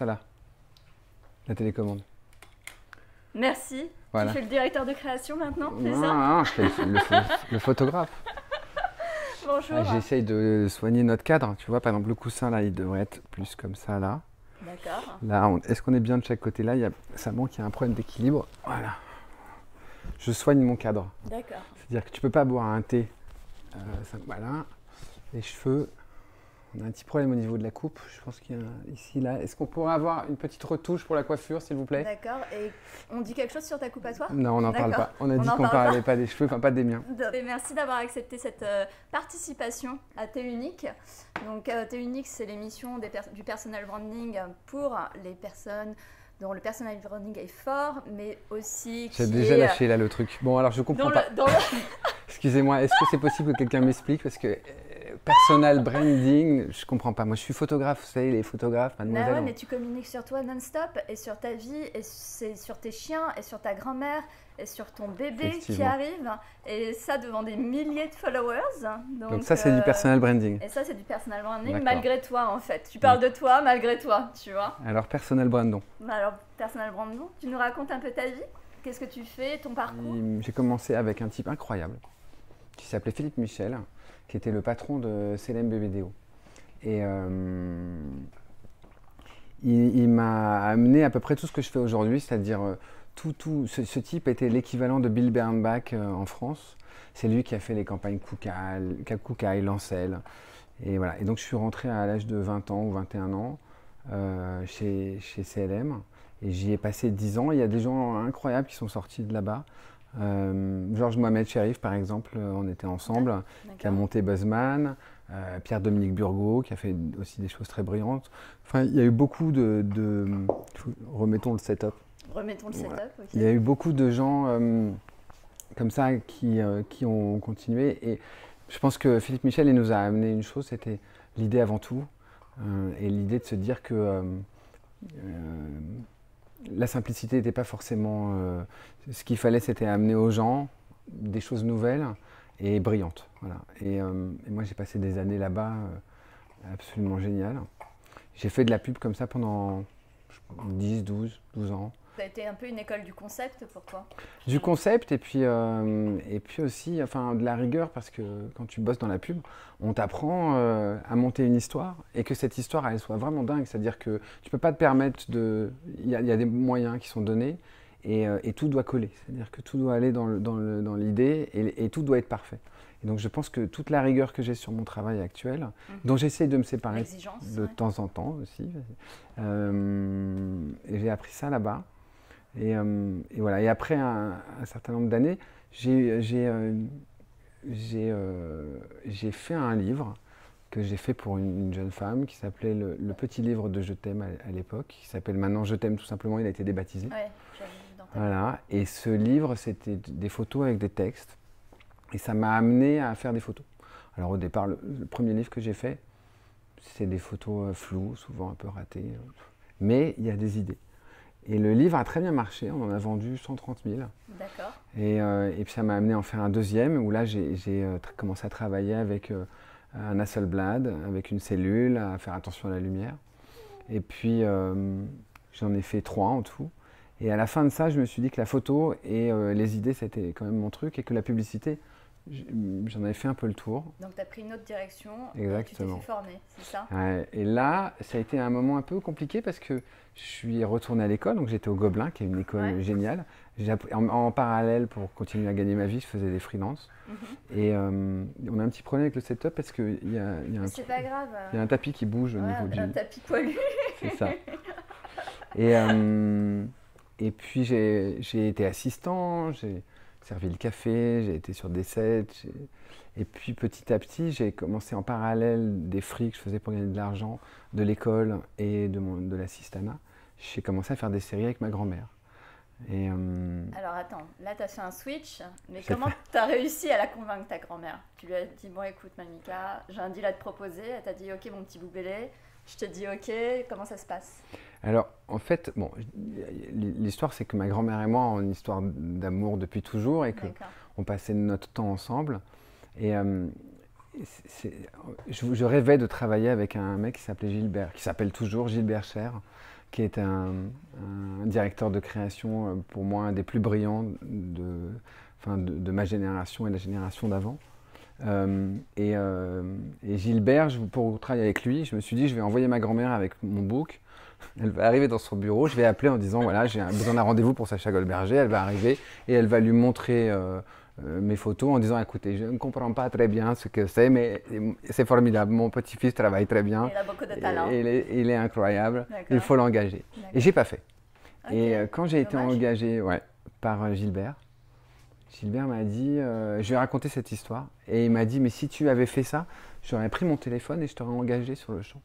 ça là, la télécommande. Merci. Voilà. Tu fais le directeur de création maintenant, c'est Non, ça? non, je fais le photographe. Bonjour. Ah, j'essaye de soigner notre cadre. Tu vois, par exemple, le coussin là, il devrait être plus comme ça là. D'accord. Là, est-ce qu'on est bien de chaque côté là? Ça manque, il y a un problème d'équilibre. Voilà. Je soigne mon cadre. D'accord. C'est-à-dire que tu peux pas boire un thé. Voilà. Les cheveux. On a un petit problème au niveau de la coupe. Je pense qu'il y a ici, là. Est-ce qu'on pourrait avoir une petite retouche pour la coiffure, s'il vous plaît? D'accord. Et on dit quelque chose sur ta coupe à toi? Non, on n'en parle D'accord. pas. On a dit n'en qu'on parle parlait pas des cheveux, enfin pas des miens. Et merci d'avoir accepté cette participation à T'es unique. Donc T'es unique, c'est l'émission du personal branding pour les personnes dont le personal branding est fort, mais aussi J'ai déjà lâché là le truc. Bon, alors je comprends pas. Excusez-moi, est-ce que c'est possible que quelqu'un m'explique? Parce que personal branding, je comprends pas. Moi, je suis photographe, vous savez, les photographes, mademoiselle. Bah ouais, mais tu communiques sur toi non-stop et sur ta vie, et c'est sur tes chiens, et sur ta grand-mère, et sur ton bébé qui arrive, et ça devant des milliers de followers. Donc ça, c'est du personal branding. Et ça, c'est du personal branding malgré toi, en fait. Tu parles de toi malgré toi, tu vois. Alors, personal branding. Alors, personal branding, tu nous racontes un peu ta vie? Qu'est-ce que tu fais, ton parcours? J'ai commencé avec un type incroyable qui s'appelait Philippe Michel, qui était le patron de CLM BBDO. Et il m'a amené à peu près tout ce que je fais aujourd'hui, c'est-à-dire ce type était l'équivalent de Bill Bernbach en France. C'est lui qui a fait les campagnes Koukaï, Lancel. Et voilà. Et donc je suis rentré à l'âge de 20 ans ou 21 ans chez CLM. Et j'y ai passé 10 ans. Il y a des gens incroyables qui sont sortis de là-bas. Georges Mohamed Cherif, par exemple, on était ensemble, qui a monté Buzzman, Pierre-Dominique Burgot, qui a fait aussi des choses très brillantes. Enfin, il y a eu beaucoup Remettons le setup. Remettons le setup, ok. Il y a eu beaucoup de gens comme ça qui ont continué. Et je pense que Philippe Michel, il nous a amené une chose, c'était l'idée avant tout. Et l'idée de se dire que la simplicité n'était pas forcément... ce qu'il fallait, c'était amener aux gens des choses nouvelles et brillantes. Voilà. Et moi, j'ai passé des années là-bas absolument géniales. J'ai fait de la pub comme ça pendant 10, 12 ans. Ça a été un peu une école du concept pour toi? Du concept et puis aussi enfin, de la rigueur, parce que quand tu bosses dans la pub, on t'apprend à monter une histoire et que cette histoire elle soit vraiment dingue. C'est-à-dire que tu ne peux pas te permettre de... Il y a des moyens qui sont donnés et tout doit coller. C'est-à-dire que tout doit aller dans l'idée et tout doit être parfait. Et donc je pense que toute la rigueur que j'ai sur mon travail actuel, dont j'essaie de me séparer de temps en temps aussi, et j'ai appris ça là-bas. Et voilà. Et après un certain nombre d'années, j'ai fait un livre que j'ai fait pour une jeune femme qui s'appelait le petit livre de Je t'aime à l'époque, qui s'appelle maintenant Je t'aime tout simplement. Il a été débaptisé. Ouais, voilà. Et ce livre, c'était des photos avec des textes. Et ça m'a amené à faire des photos. Alors au départ, le premier livre que j'ai fait, c'est des photos floues, souvent un peu ratées. Mais il y a des idées. Et le livre a très bien marché, on en a vendu 130 000. D'accord. Et puis ça m'a amené à en faire un deuxième, où là j'ai commencé à travailler avec un Hasselblad, avec une cellule, à faire attention à la lumière. Et puis j'en ai fait 3 en tout. Et à la fin de ça, je me suis dit que la photo et les idées, c'était quand même mon truc, et que la publicité, j'en avais fait un peu le tour. Donc tu as pris une autre direction. Exactement. Et tu t'es fait former, c'est ça? Ouais, et là, ça a été un moment un peu compliqué parce que je suis retourné à l'école, donc j'étais au Gobelin, qui est une école géniale. En parallèle, pour continuer à gagner ma vie, je faisais des freelances. Et on a un petit problème avec le setup parce qu'il y a, c'est pas grave. Il y a un tapis qui bouge au niveau du... Un tapis poilu. C'est ça. Et puis j'ai été assistant, j'ai servi le café, j'ai été sur des sets. Et puis petit à petit, j'ai commencé en parallèle des free que je faisais pour gagner de l'argent, de l'école et de l'assistanat. J'ai commencé à faire des séries avec ma grand-mère. Alors attends, là tu as fait un switch, mais comment tu as réussi à la convaincre ta grand-mère? Tu lui as dit, bon écoute Mamika, j'ai un deal à te proposer, elle t'a dit ok mon petit boubélé, je te dis ok, comment ça se passe? Alors en fait, bon, l'histoire c'est que ma grand-mère et moi, on a une histoire d'amour depuis toujours et qu'on passait notre temps ensemble. Et je rêvais de travailler avec un mec qui s'appelait Gilbert, qui s'appelle toujours Gilbert Cher, qui est un directeur de création, pour moi, un des plus brillants de ma génération et de la génération d'avant. Et Gilbert, pour travailler avec lui, je me suis dit, je vais envoyer ma grand-mère avec mon book. Elle va arriver dans son bureau, je vais appeler en disant, voilà, j'ai besoin d'un rendez-vous pour Sacha Goldberger. Elle va arriver et elle va lui montrer mes photos en disant, écoutez, je ne comprends pas très bien ce que c'est, mais c'est formidable, mon petit-fils travaille très bien. Il a beaucoup de talent. Il est incroyable, il faut l'engager. Et j'ai pas fait. Okay. Et quand j'ai été engagé par Gilbert m'a dit, je lui ai raconté cette histoire, et il m'a dit, mais si tu avais fait ça, j'aurais pris mon téléphone et je t'aurais engagé sur le champ.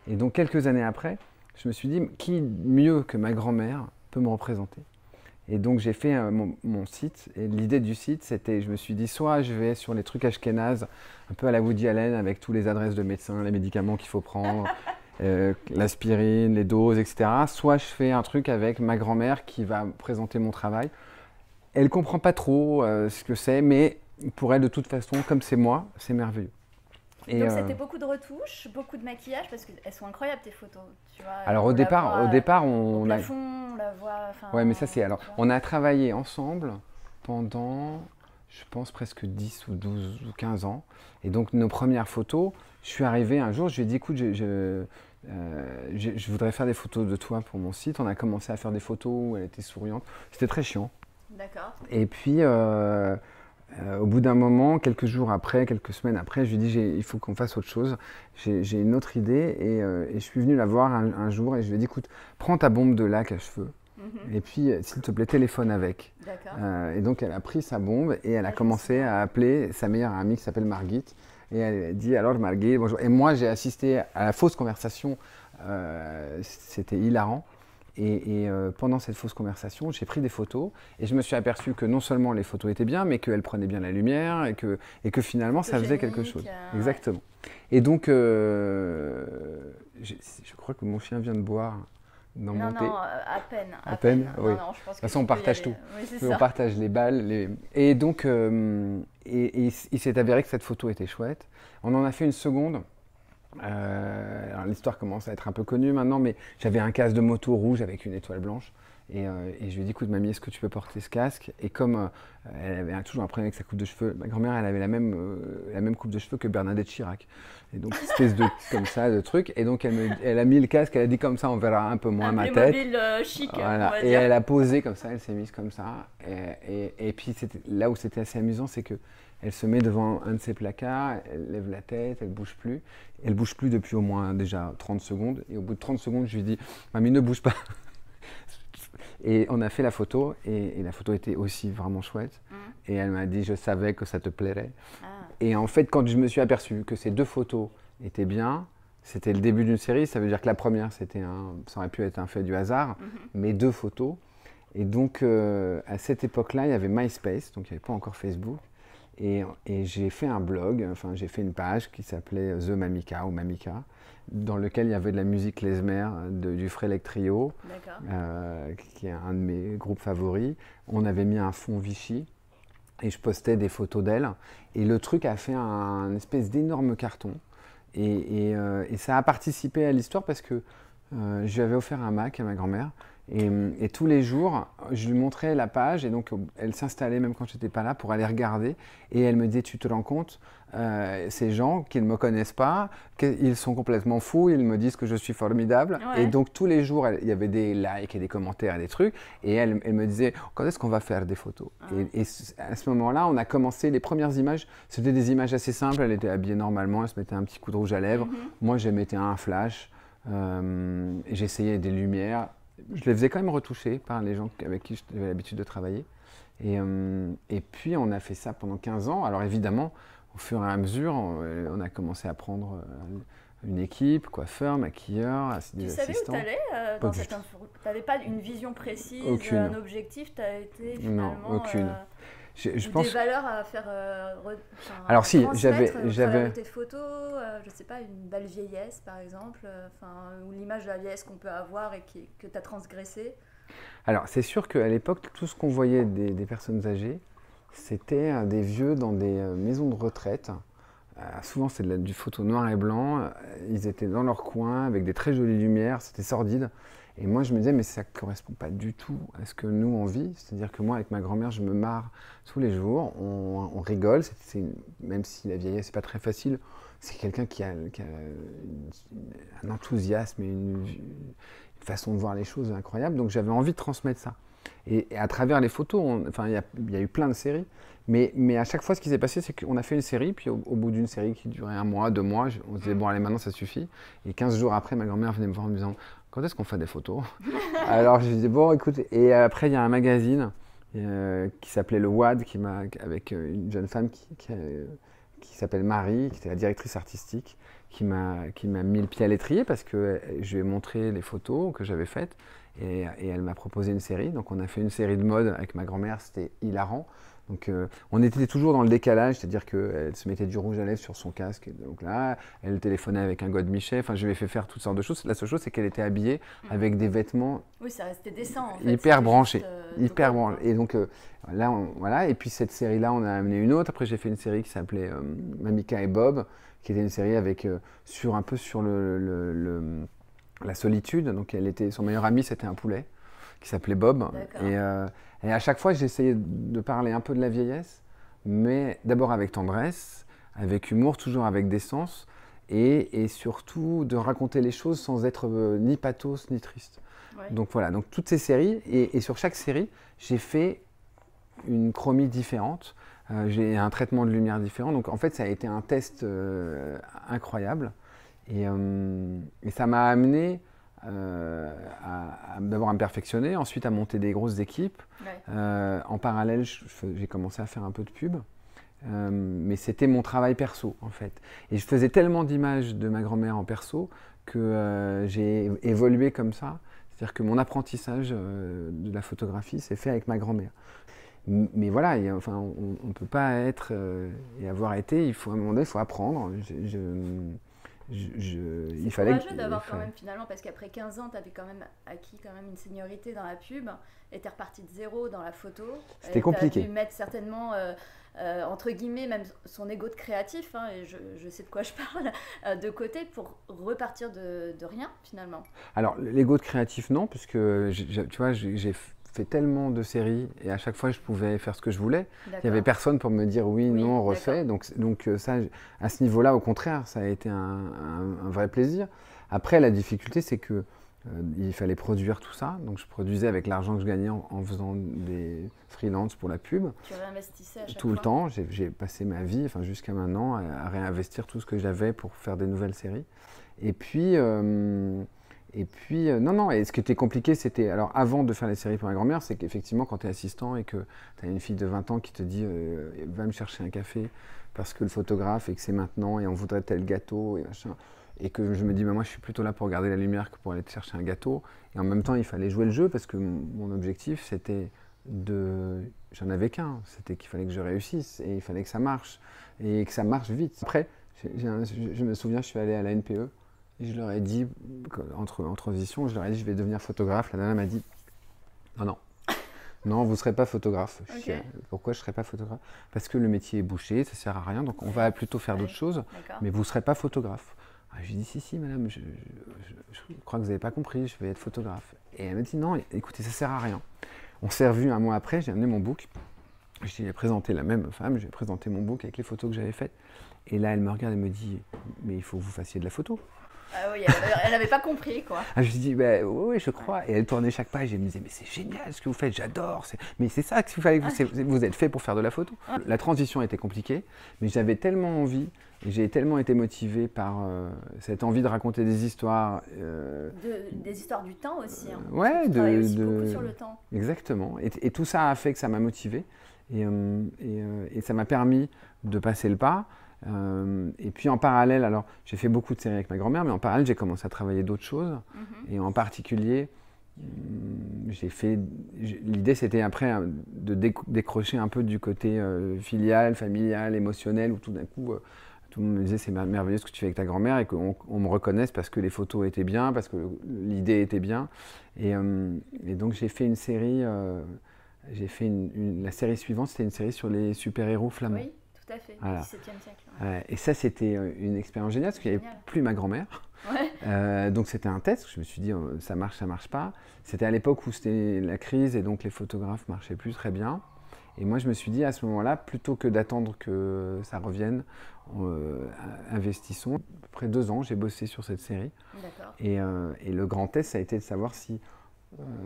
Et donc quelques années après, je me suis dit, qui mieux que ma grand-mère peut me représenter? Et donc j'ai fait mon site, et l'idée du site, c'était, je me suis dit, soit je vais sur les trucs ashkénazes, un peu à la Woody Allen, avec toutes les adresses de médecins, les médicaments qu'il faut prendre, l'aspirine, les doses, etc. Soit je fais un truc avec ma grand-mère qui va présenter mon travail. Elle ne comprend pas trop ce que c'est, mais pour elle, de toute façon, comme c'est moi, c'est merveilleux. Et donc c'était beaucoup de retouches, beaucoup de maquillage, parce qu'elles sont incroyables tes photos. Tu vois, alors au départ, on la voit. Ouais, mais ça c'est. Alors, on a travaillé ensemble pendant, je pense, presque 10 ou 12 ou 15 ans. Et donc nos premières photos, je suis arrivé un jour, je lui ai dit, écoute, je voudrais faire des photos de toi pour mon site. On a commencé à faire des photos où elle était souriante. C'était très chiant. D'accord. Et puis, au bout d'un moment, quelques jours après, quelques semaines après, je lui ai dit, il faut qu'on fasse autre chose. J'ai une autre idée et je suis venu la voir un jour et je lui ai dit, écoute, prends ta bombe de lac à cheveux et puis, s'il te plaît, téléphone avec. Et donc, elle a pris sa bombe et elle a commencé à appeler sa meilleure amie qui s'appelle Margit. Et elle a dit, alors Margit, bonjour. Et moi, j'ai assisté à la fausse conversation. C'était hilarant. Et pendant cette fausse conversation, j'ai pris des photos et je me suis aperçu que non seulement les photos étaient bien, mais qu'elle prenait bien la lumière et que finalement ça faisait quelque chose. Exactement. Ouais. Et donc, je crois que mon chien vient de boire dans mon thé. Non, à peine. À peine, oui. Non, je pense de toute façon, on partage tout. Oui, on partage les balles. Et donc, il s'est avéré que cette photo était chouette. On en a fait une seconde. Alors l'histoire commence à être un peu connue maintenant, mais j'avais un casque de moto rouge avec une étoile blanche et je lui ai dit, écoute mamie, est-ce que tu peux porter ce casque? Et comme elle avait toujours un problème avec sa coupe de cheveux, ma grand-mère elle avait la même coupe de cheveux que Bernadette Chirac, et donc espèce de comme ça de truc, et donc elle a mis le casque, elle a dit comme ça on verra un peu moins ma tête, chic, voilà. Et elle a posé comme ça, elle s'est mise comme ça et puis là où c'était assez amusant, c'est que elle se met devant un de ses placards, elle lève la tête, elle bouge plus. Elle bouge plus depuis au moins déjà 30 secondes. Et au bout de 30 secondes, je lui dis, mamie, ne bouge pas. Et on a fait la photo, et la photo était aussi vraiment chouette. Et elle m'a dit, je savais que ça te plairait. Et en fait, quand je me suis aperçu que ces deux photos étaient bien, c'était le début d'une série. Ça veut dire que la première, ça aurait pu être un fait du hasard, mais deux photos. Et donc, à cette époque-là, il y avait MySpace, donc il n'y avait pas encore Facebook. Et j'ai fait un blog, enfin j'ai fait une page qui s'appelait The Mamika ou Mamika, dans lequel il y avait de la musique klezmer du Frelek Trio, qui est un de mes groupes favoris. On avait mis un fond Vichy et je postais des photos d'elle. Et le truc a fait un espèce d'énorme carton. Et ça a participé à l'histoire parce que je lui avais offert un Mac à ma grand-mère. Et tous les jours, je lui montrais la page et donc elle s'installait même quand je n'étais pas là pour aller regarder. Et elle me disait, tu te rends compte, ces gens qui ne me connaissent pas, ils sont complètement fous, ils me disent que je suis formidable. Ouais. Et donc tous les jours, il y avait des likes et des commentaires et des trucs. Et elle me disait, quand est-ce qu'on va faire des photos? Et à ce moment-là, on a commencé les premières images. C'était des images assez simples, elle était habillée normalement, elle se mettait un petit coup de rouge à lèvres. Moi, je mettais un flash, et j'essayais des lumières. Je les faisais quand même retoucher par les gens avec qui j'avais l'habitude de travailler. Et puis, on a fait ça pendant 15 ans. Alors évidemment, au fur et à mesure, on a commencé à prendre une équipe, coiffeur, maquilleur, des assistants. Tu savais où tu allais dans cette info? Tu n'avais pas une vision précise, aucune. Un objectif? Tu as été finalement... Non, aucune. Je pense... Des valeurs à faire alors si, j'avais tes photos, je sais pas, une belle vieillesse par exemple, ou l'image de la vieillesse qu'on peut avoir et que tu as transgressée. Alors c'est sûr qu'à l'époque, tout ce qu'on voyait des personnes âgées, c'était des vieux dans des maisons de retraite, souvent c'est du photo noir et blanc. Ils étaient dans leur coin avec des très jolies lumières, c'était sordide. Et moi je me disais mais ça ne correspond pas du tout à ce que nous on vit. C'est-à-dire que moi avec ma grand-mère je me marre tous les jours, on rigole, même si la vieillesse c'est pas très facile, c'est quelqu'un qui a un enthousiasme et une façon de voir les choses incroyable. Donc j'avais envie de transmettre ça. Et à travers les photos, il y a eu plein de séries. Mais à chaque fois, ce qui s'est passé, c'est qu'on a fait une série, puis au bout d'une série qui durait 1 mois, 2 mois, on se disait, bon, allez, maintenant, ça suffit. Et 15 jours après, ma grand-mère venait me voir en me disant, quand est-ce qu'on fait des photos? Alors, je disais, bon, écoute. Et après, il y a un magazine qui s'appelait Le WAD, avec une jeune femme qui s'appelle Marie, qui était la directrice artistique, qui m'a mis le pied à l'étrier parce que je lui ai montré les photos que j'avais faites. Et elle m'a proposé une série. Donc, on a fait une série de mode avec ma grand-mère, c'était hilarant. Donc, on était toujours dans le décalage, c'est-à-dire qu'elle se mettait du rouge à lèvres sur son casque. Et donc là, elle téléphonait avec un godemichet. Enfin, je lui ai fait faire toutes sortes de choses. La seule chose, c'est qu'elle était habillée avec des vêtements. Oui, ça restait décent. En fait. Hyper branchés. Hyper branchés. Et donc, là, voilà. Et puis, cette série-là, on a amené une autre. Après, j'ai fait une série qui s'appelait Mamika et Bob, qui était une série avec, un peu sur la solitude. Donc, son meilleur ami, c'était un poulet qui s'appelait Bob. Et à chaque fois, j'essayais de parler un peu de la vieillesse, mais d'abord avec tendresse, avec humour, toujours avec décence, et surtout de raconter les choses sans être ni pathos ni triste. Ouais. Donc voilà, donc toutes ces séries, et sur chaque série, j'ai fait une chromie différente, j'ai un traitement de lumière différent. Donc en fait, ça a été un test incroyable, et ça m'a amené d'abord à me perfectionner, ensuite à monter des grosses équipes. Ouais. En parallèle, j'ai commencé à faire un peu de pub, mais c'était mon travail perso en fait. Et je faisais tellement d'images de ma grand-mère en perso que j'ai évolué comme ça. C'est-à-dire que mon apprentissage de la photographie s'est fait avec ma grand-mère. Mais voilà, on ne peut pas être et avoir été, à un moment donné, il faut apprendre. C'est courageux d'avoir quand même finalement, parce qu'après 15 ans, tu avais quand même acquis une seniorité dans la pub et tu es reparti de zéro dans la photo. C'était compliqué. Tu as dû mettre certainement, entre guillemets, même son ego de créatif, et je sais de quoi je parle, de côté pour repartir de rien finalement. Alors l'ego de créatif non, puisque tu vois, j'ai fait tellement de séries et à chaque fois je pouvais faire ce que je voulais. Il n'y avait personne pour me dire oui, non, refais. Donc ça, à ce niveau-là, au contraire, ça a été un vrai plaisir. Après, la difficulté, c'est que il fallait produire tout ça. Donc je produisais avec l'argent que je gagnais en faisant des freelances pour la pub. Tu réinvestissais à chaque tout fois. Le temps. J'ai passé ma vie, jusqu'à maintenant, à réinvestir tout ce que j'avais pour faire des nouvelles séries. Et puis non, et ce qui était compliqué, c'était, alors avant de faire les séries pour ma grand-mère, c'est qu'effectivement, quand tu es assistant et que tu as une fille de 20 ans qui te dit va me chercher un café parce que le photographe et que c'est maintenant et on voudrait tel gâteau et machin, et que je me dis, moi je suis plutôt là pour regarder la lumière que pour aller te chercher un gâteau, et en même temps, il fallait jouer le jeu parce que mon objectif, c'était j'en avais qu'un, c'était qu'il fallait que je réussisse et il fallait que ça marche et que ça marche vite. Après, je me souviens, je suis allé à la NPE. Et je leur ai dit, en transition, je vais devenir photographe. La nana m'a dit, non, vous ne serez pas photographe. Okay. Pourquoi je ne serais pas photographe? Parce que le métier est bouché, ça ne sert à rien, donc on va plutôt faire d'autres choses, mais vous ne serez pas photographe. Je lui ai dit, si, madame, je crois que vous n'avez pas compris, je vais être photographe. Et elle m'a dit, non, écoutez, ça ne sert à rien. On s'est revus 1 mois après, j'ai amené mon book. J'ai présenté la même femme, j'ai présenté mon book avec les photos que j'avais faites. Et là, elle me regarde et me dit, mais il faut que vous fassiez de la photo. Ah oui, elle n'avait pas compris, quoi. Je lui ai dit, oui, je crois. Et elle tournait chaque page et elle me disait, mais c'est génial ce que vous faites, j'adore. Mais c'est ça qu'il fallait que vous êtes fait pour faire de la photo. La transition était compliquée, mais j'avais tellement envie et j'ai tellement été motivé par cette envie de raconter des histoires. Des histoires du temps aussi. Ouais, beaucoup sur le temps. Exactement. Et tout ça a fait que ça m'a motivé et ça m'a permis de passer le pas. Et puis en parallèle, alors j'ai fait beaucoup de séries avec ma grand-mère, mais en parallèle j'ai commencé à travailler d'autres choses. Et en particulier, l'idée c'était après de décrocher un peu du côté filial, familial, émotionnel, où tout d'un coup tout le monde me disait c'est merveilleux ce que tu fais avec ta grand-mère et qu'on me reconnaisse parce que les photos étaient bien, parce que l'idée était bien. Et donc j'ai fait une série, la série suivante c'était une série sur les super-héros flamands. Oui. tout à fait, voilà. 17e siècle. Et ça, c'était une expérience géniale, parce qu'il n'y avait plus ma grand-mère. Ouais. Donc c'était un test, je me suis dit, ça marche pas. C'était à l'époque où c'était la crise, et donc les photographes ne marchaient plus très bien. Et moi, je me suis dit, à ce moment-là, plutôt que d'attendre que ça revienne, investissons. À peu près 2 ans, j'ai bossé sur cette série. Et le grand test, ça a été de savoir si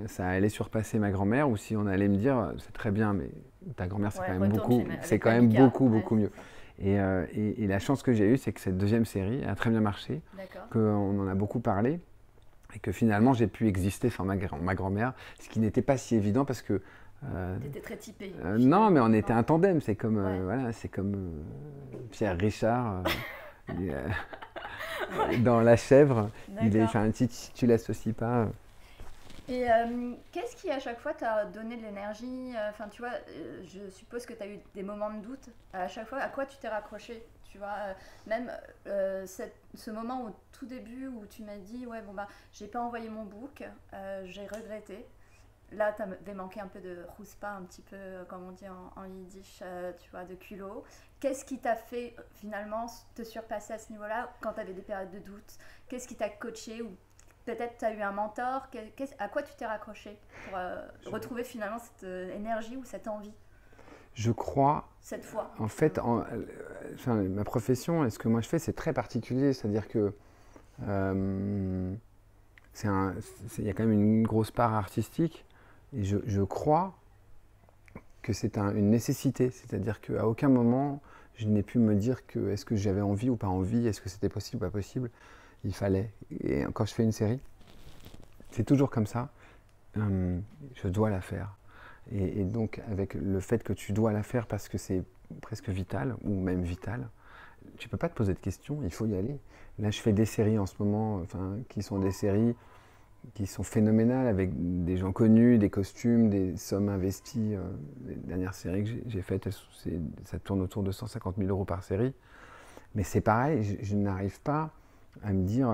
ça allait surpasser ma grand-mère, ou si on allait me dire, c'est très bien, mais ta grand-mère, c'est quand même beaucoup mieux. Et la chance que j'ai eue, c'est que cette deuxième série a très bien marché, qu'on en a beaucoup parlé, et que finalement, j'ai pu exister sans ma grand-mère, ce qui n'était pas si évident, parce que t'étais très typé. Non, mais on était un tandem. C'est comme, Pierre Richard dans La Chèvre. Tu l'associes pas. Et qu'est-ce qui, à chaque fois, t'a donné de l'énergie? Enfin, tu vois, je suppose que tu as eu des moments de doute. À chaque fois, à quoi tu t'es raccroché? Tu vois, même ce moment au tout début où tu m'as dit, ouais, bon, bah, j'ai pas envoyé mon book, j'ai regretté. Là, tu avais manqué un peu de rouspa, un petit peu, comme on dit en yiddish, tu vois, de culot. Qu'est-ce qui t'a fait finalement te surpasser à ce niveau-là quand tu avais des périodes de doute? Qu'est-ce qui t'a coaché, ou peut-être tu as eu un mentor? À quoi tu t'es raccroché pour retrouver finalement cette énergie ou cette envie? Je crois, cette fois. En fait, ma profession et ce que moi je fais, c'est très particulier. C'est-à-dire que il y a quand même une grosse part artistique. Et je crois que c'est une nécessité, c'est-à-dire qu'à aucun moment, je n'ai pu me dire que est-ce que j'avais envie ou pas envie, est-ce que c'était possible ou pas possible. Il fallait. Et quand je fais une série, c'est toujours comme ça, je dois la faire. Et donc, avec le fait que tu dois la faire parce que c'est presque vital, ou même vital, tu ne peux pas te poser de questions, il faut y aller. Là, je fais des séries en ce moment, qui sont des séries qui sont phénoménales, avec des gens connus, des costumes, des sommes investies. Les dernières séries que j'ai faites, ça tourne autour de 150 000 € par série. Mais c'est pareil, je n'arrive pas à me dire,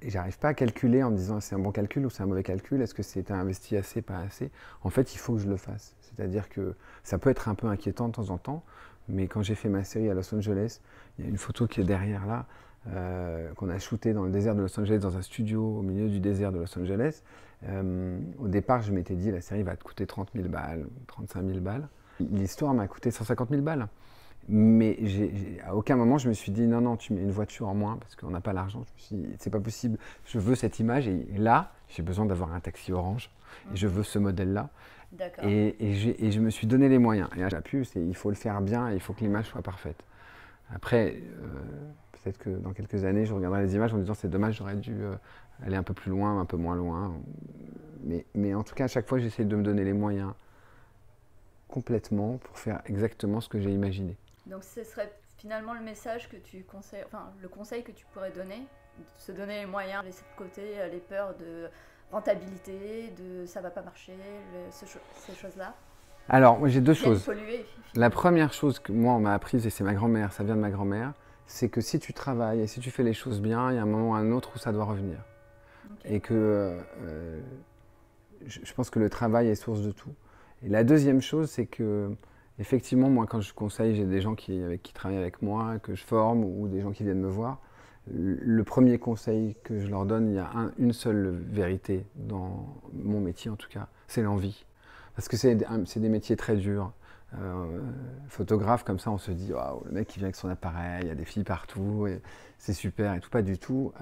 j'arrive pas à calculer en me disant c'est un bon calcul ou c'est un mauvais calcul, est-ce que c'est investi assez, pas assez. En fait, il faut que je le fasse. C'est-à-dire que ça peut être un peu inquiétant de temps en temps, mais quand j'ai fait ma série à Los Angeles, il y a une photo qui est derrière là, qu'on a shooté dans le désert de Los Angeles, dans un studio au milieu du désert de Los Angeles. Au départ, je m'étais dit, la série va te coûter 30 000 balles, 35 000 balles. L'histoire m'a coûté 150 000 balles. Mais à aucun moment, je me suis dit, non, tu mets une voiture en moins, parce qu'on n'a pas l'argent. Je me suis dit, c'est pas possible, je veux cette image, et là, j'ai besoin d'avoir un taxi orange, et je veux ce modèle-là. Et je me suis donné les moyens. Et là, il faut le faire bien, et il faut que l'image soit parfaite. Après, peut-être que dans quelques années, je regarderai les images en me disant c'est dommage, j'aurais dû aller un peu plus loin, un peu moins loin. Mais en tout cas, à chaque fois, j'essaie de me donner les moyens complètement pour faire exactement ce que j'ai imaginé. Donc ce serait finalement le message que tu conseilles, enfin le conseil que tu pourrais donner, de se donner les moyens, laisser de côté les peurs de rentabilité, de ça va pas marcher, ces choses-là. Alors, moi j'ai deux choses. La première chose que moi on m'a apprise, et c'est ma grand-mère, ça vient de ma grand-mère, c'est que si tu travailles et si tu fais les choses bien, il y a un moment ou un autre où ça doit revenir. Et que je pense que le travail est source de tout. Et la deuxième chose, c'est que effectivement, moi quand je conseille, j'ai des gens qui travaillent avec moi, que je forme, ou des gens qui viennent me voir. Le premier conseil que je leur donne, il y a une seule vérité dans mon métier en tout cas, c'est l'envie. Parce que c'est des métiers très durs. Photographe, comme ça, on se dit waouh, le mec qui vient avec son appareil, il y a des filles partout, et c'est super et tout. Pas du tout.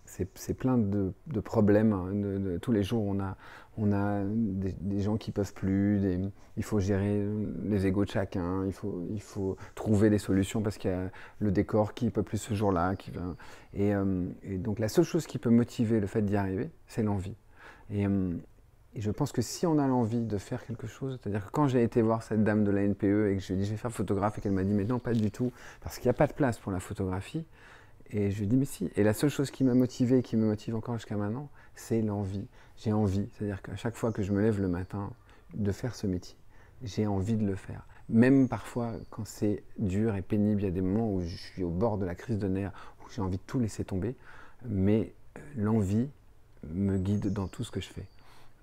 C'est plein de problèmes. Tous les jours, on a des gens qui peuvent plus. Il faut gérer les égos de chacun. Il faut trouver des solutions parce qu'il y a le décor qui ne peut plus ce jour-là. Et donc, la seule chose qui peut motiver le fait d'y arriver, c'est l'envie. Et je pense que si on a l'envie de faire quelque chose, c'est-à-dire que quand j'ai été voir cette dame de la NPE et que je lui ai dit je vais faire photographe et qu'elle m'a dit mais non pas du tout parce qu'il n'y a pas de place pour la photographie, et je lui ai dit mais si. Et la seule chose qui m'a motivé et qui me motive encore jusqu'à maintenant, c'est l'envie. J'ai envie, c'est-à-dire qu'à chaque fois que je me lève le matin de faire ce métier, j'ai envie de le faire. Même parfois quand c'est dur et pénible, il y a des moments où je suis au bord de la crise de nerfs, où j'ai envie de tout laisser tomber, mais l'envie me guide dans tout ce que je fais.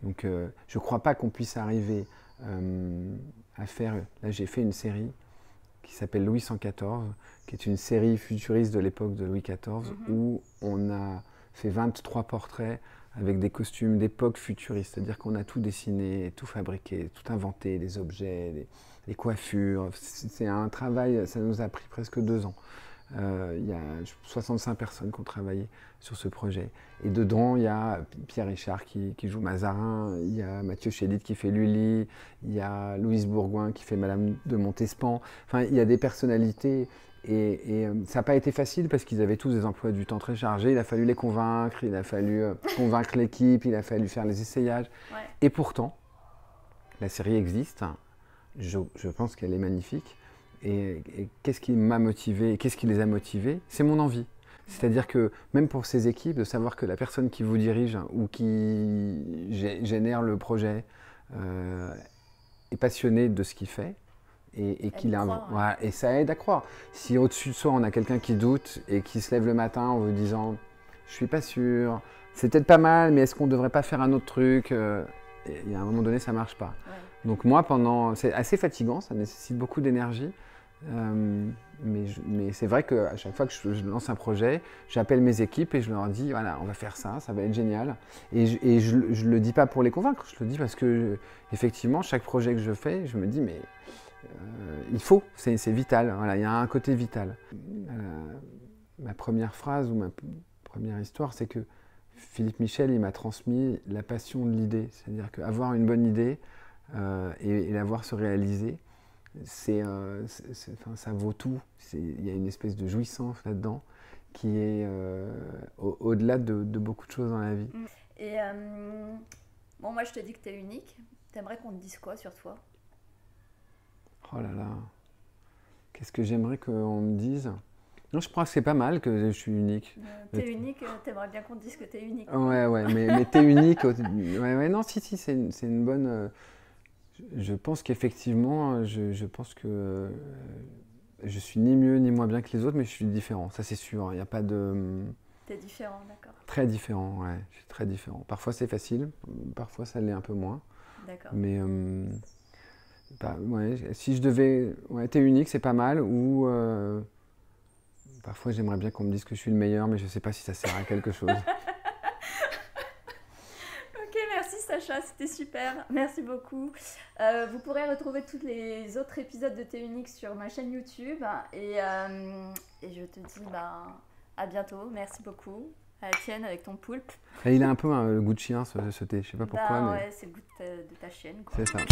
Donc je ne crois pas qu'on puisse arriver à faire... Là j'ai fait une série qui s'appelle Louis 114, qui est une série futuriste de l'époque de Louis XIV, où on a fait 23 portraits avec des costumes d'époque futuriste, c'est-à-dire qu'on a tout dessiné, tout fabriqué, tout inventé, des objets, des coiffures. C'est un travail, ça nous a pris presque 2 ans. Il y a 65 personnes qui ont travaillé sur ce projet. Et dedans, il y a Pierre Richard qui joue Mazarin, il y a Mathieu Chédid qui fait Lully, il y a Louise Bourgoin qui fait Madame de Montespan. Enfin, il y a des personnalités. Et ça n'a pas été facile parce qu'ils avaient tous des emplois du temps très chargés. Il a fallu les convaincre, il a fallu convaincre l'équipe, il a fallu faire les essayages. Ouais. Et pourtant, la série existe. Je pense qu'elle est magnifique. Et qu'est-ce qui m'a motivé, qu'est-ce qui les a motivés? C'est mon envie. C'est-à-dire que même pour ces équipes, de savoir que la personne qui vous dirige ou qui génère le projet est passionnée de ce qu'il fait. Et voilà, et ça aide à croire. Si au-dessus de soi, on a quelqu'un qui doute et qui se lève le matin en vous disant « je suis pas sûr, c'est peut-être pas mal, mais est-ce qu'on devrait pas faire un autre truc ?» Et à un moment donné, ça marche pas. Ouais. Donc moi, c'est assez fatigant, ça nécessite beaucoup d'énergie. Mais c'est vrai qu'à chaque fois que je lance un projet, j'appelle mes équipes et je leur dis « voilà, on va faire ça, ça va être génial ». Et je ne le dis pas pour les convaincre, je le dis parce que effectivement, chaque projet que je fais, je me dis « mais… il faut, c'est vital, voilà, il y a un côté vital. » Ma première phrase ou ma première histoire, c'est que Philippe Michel, il m'a transmis la passion de l'idée. C'est-à-dire qu'avoir une bonne idée et la voir se réaliser, ça vaut tout. Il y a une espèce de jouissance là-dedans qui est au-delà de beaucoup de choses dans la vie. Et bon, moi je te dis que tu es unique. T'aimerais qu'on te dise quoi sur toi? Oh là là, qu'est-ce que j'aimerais qu'on me dise? Non, je crois que c'est pas mal que je suis unique. T'es unique, t'aimerais bien qu'on te dise que t'es unique. Ouais, mais t'es unique. Ouais, non, si, c'est une bonne... Je pense qu'effectivement, je pense que je suis ni mieux ni moins bien que les autres, mais je suis différent, ça c'est sûr. Il n'y a pas de... T'es différent, d'accord. Très différent, ouais, je suis très différent. Parfois c'est facile, parfois ça l'est un peu moins. D'accord. Mais... ouais, si je devais... Ouais, t'es unique, c'est pas mal. Ou parfois, j'aimerais bien qu'on me dise que je suis le meilleur, mais je sais pas si ça sert à quelque chose. Ok, merci Sacha, c'était super. Merci beaucoup. Vous pourrez retrouver tous les autres épisodes de T'es unique sur ma chaîne YouTube. Et je te dis à bientôt. Merci beaucoup. À la tienne avec ton poulpe. Et il a un peu un goût de chien, ce thé. Je sais pas pourquoi. Mais... ouais, c'est le goût de ta chienne. C'est ça. Ouais.